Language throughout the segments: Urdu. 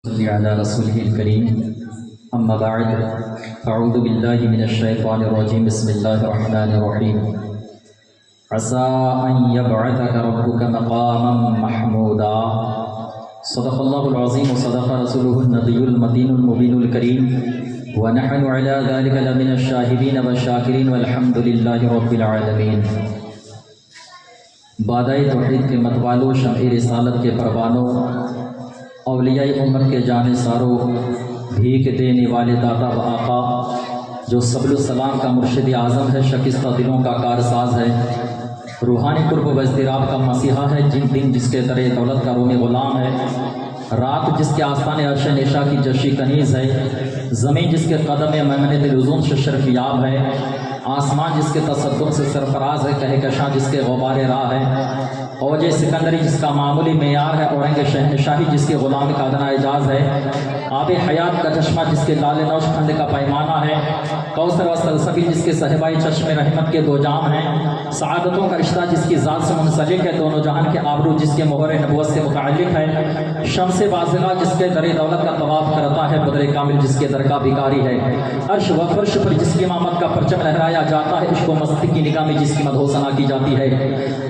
صلی علی رسولہ الکریم اما بعد اعوذ باللہ من الشیطان الرجیم بسم اللہ الرحمن الرحیم عسى ان يبعثك ربك مقاما محمودا صدق اللہ العظیم وصدق رسولہ النبی المتین المبین الکریم ونحن على ذلك لمن الشاہدین والشاکرین والحمد للہ رب العالمین۔ بادائے توحید کے متوالو، شمع رسالت کے پروانوں، اولیاء امت کے جانے ساروں، بھیک دینے والے داتا و آقا، جو سبل السلام کا مرشد اعظم ہے، شکستہ دلوں کا کارساز ہے، روحانی قرب و اضطراب کا مسیحا ہے، دن جس کے در دولت کا روم غلام ہے، رات جس کے آستان عرش نشا کی جشی کنیز ہے، زمین جس کے قدم میمنۃ العظوم سے شرف یاب ہے، آسمان جس کے تصدق سے سرفراز ہے، کہکشاں جس کے غبار راہ ہے، اوج سکندری جس کا معمولی معیار ہے، اورنگ شہنشاہی جس کے غلام کا ادنا اعجاز ہے، آب حیات کا چشمہ جس کے لال نوش کھنڈ کا پیمانہ ہے، کوثر و سلسبیل جس کے صحبائی چشم رحمت کے دو جام ہیں، سعادتوں کا رشتہ جس کی ذات سے منسلک ہے، دونوں جہان کے آبرو جس کے مہر نبوت سے متعلق ہے، شمس بازغہ جس کے در دولت کا طواف کرتا ہے، بدر کامل جس کے در کا بھکاری ہے، عرش و فرش پر جس کی امامت کا پرچم لہرایا جاتا ہے، عشق و مستی کی نگاہ میں جس کی مدح و ثنا کی جاتی ہے،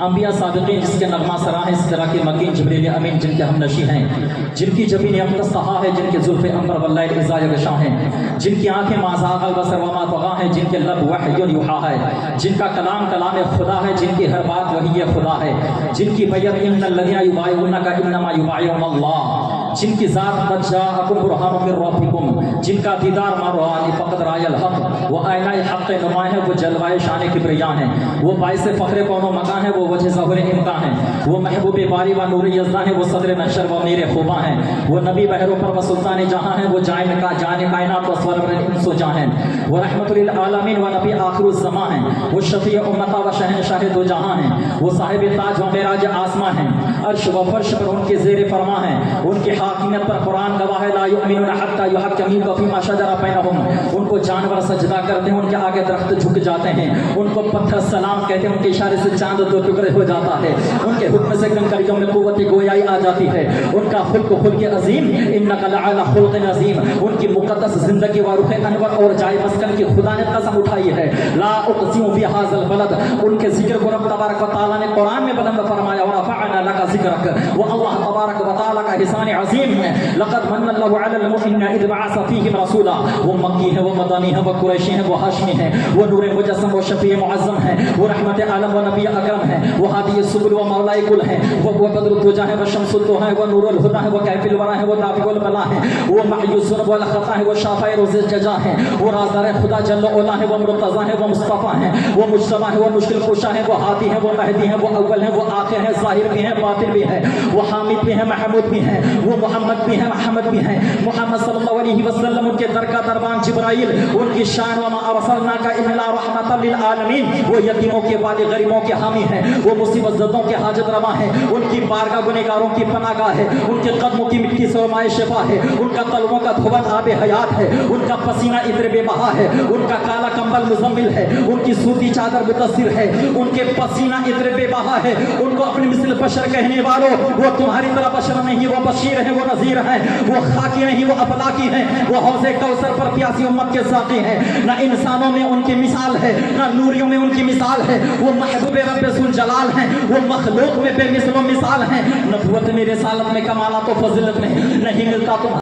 انبیاء صادقین جس کے نغمہ سرا ہیں، اس طرح کے مکین جبریل امین جن کے ہم نشی ہیں، جن کی جبین اقدس تہا ہے، جن کے زلف انبر واللیل اذا یغشا ہیں، جن کی آنکھیں ما زاغ البصر وما طغی ہیں، جن کے لب وحی یوحا ہے، جن کا کلام کلام خدا ہے، جن کی ہر بات وحی خدا ہے، جن کی بیعت ان الذین یبایعونک انما یبایعون اللہ، جن کی ذات قد جاءکم برہان من ربکم، جن کا دیدار ما رآنی فقد رأی الحق، وہ آئینہ حق نمائیں ہیں، وہ جلوہ شان کبریاء ہیں، وہ باعث فخر کون و مکان ہے، وہ وجہ ظہور امکان ہے، وہ محبوب باری و نور یزداں ہے، وہ صدر محشر و امیر خوباں ہیں، وہ نبی بحر پر و سلطان جہاں ہیں، وہ جان کائنات و سرور انس و جاں ہیں، وہ رحمت للعالمین و نبی آخر الزمان ہیں، وہ شفیع امتا و شہنشاہ دو جہاں ہیں، وہ صاحب تاج و معراج آسمان ہیں، عرش و فرش پر ان کے زیر فرما ہیں، ان کی حاکمیت پر قرآن گواہ ہے، لا یؤمنون حتی یحکموک فیما شجر بینہم، ان کو جانور سجدہ کرتے ہیں، ان کے آگے درخت جھک جاتے ہیں، ان کو پتھر سلام کہتے ہیں، ان کے اشارے سے چاند دو ٹکڑے ہو جاتا ہے، ان کے حکم سے کنکریوں میں قوت گویائی آ جاتی ہے، ان کا خلق عظیم، انک لعلی خلق عظیم، ان کی مقدس زندگی و رخ انور اور جائے مسکن کی خدا نے قسم اٹھائی ہے، لا اقسم بہذا البلد، ان کے ذکر کو رب تبارک و تعالی نے قرآن میں بلند فرمایا، ورفعنا لک ذکرک، وہ اللہ تبارک و تعالی کا احسان عظیم ہے، لقد من اللہ علی المؤمنین اذ بعث فیہم رسولا، وہ مکی ہے، وہ مدنی ہے، وہ قریشی ہے، وہ ہاشمی ہے، وہ نور مجسم و شفیع معظم ہے، وہ رحمت عالم و نبی اکرم ہے، وہ ہادی السبل و مولا کل ہے، وہ بدر الدجا ہے، وہ شمس الضحیٰ ہے، وہ نور الہدیٰ ہے، وہ کیف الورا ہے، وہ نافع البلا ہے، وہ معیوس و الخطا ہے، وہ شافع روز الجزا ہے، وہ رازدار خدا جل وعلا ہے، وہ مرتضی ہے، وہ مصطفیٰ ہے، وہ مجتبی ہے، وہ مشکل کشا ہے، وہ ہادی ہے، وہ مہدی ہے، وہ اول ہے، وہ آخر ہے، ظاہر بھی ہے، باطن بھی ہے، وہ حامد بھی ہے، محمود بھی ہے، وہ محمد بھی ہے، محمد بھی ہے، محمد صلی اللہ علیہ وسلم ان کے در کا دربان جبرائیل، ان کی شان وما ارسلناک الا رحمۃ للعالمین، وہ یتیموں کے والد، غریبوں کے حامی ہیں، وہ مصیبت زدوں کے حاجت روا ہیں، ان کی بارگاہ گنہگاروں کی پناہ گاہ ہے، ان کے قدموں کی مٹی سے مائے شفا ہے، ان کا طلبوں کا دھون آب حیات ہے، ان کا پسینہ عطر بے بہا ہے، ان کا کالا کمبل مزمل ہے، ان کی سوتی چادر متصر ہے، ان کے پسینہ عطر بے بہا ہے، ان کو اپنی مثل بشر کہنے والوں، وہ تمہاری طرح بشر نہیں، وہ بشیر ہیں، وہ نذیر ہیں، وہ خاکی نہیں، وہ افلاکی ہیں، وہ حوض کوثر پر پیاسی امت کے ساقی ہیں، نہ انسانوں میں ان کی مثال ہے، نہ نوریوں میں ان کی مثال ہے، وہ محبوب رب ذوالجلال ہیں، وہ مخلوق میں بے مثل و مثال ہیں، نبوت میں رسالت میں کمالات و فضیلت میں نہیں ملتا تم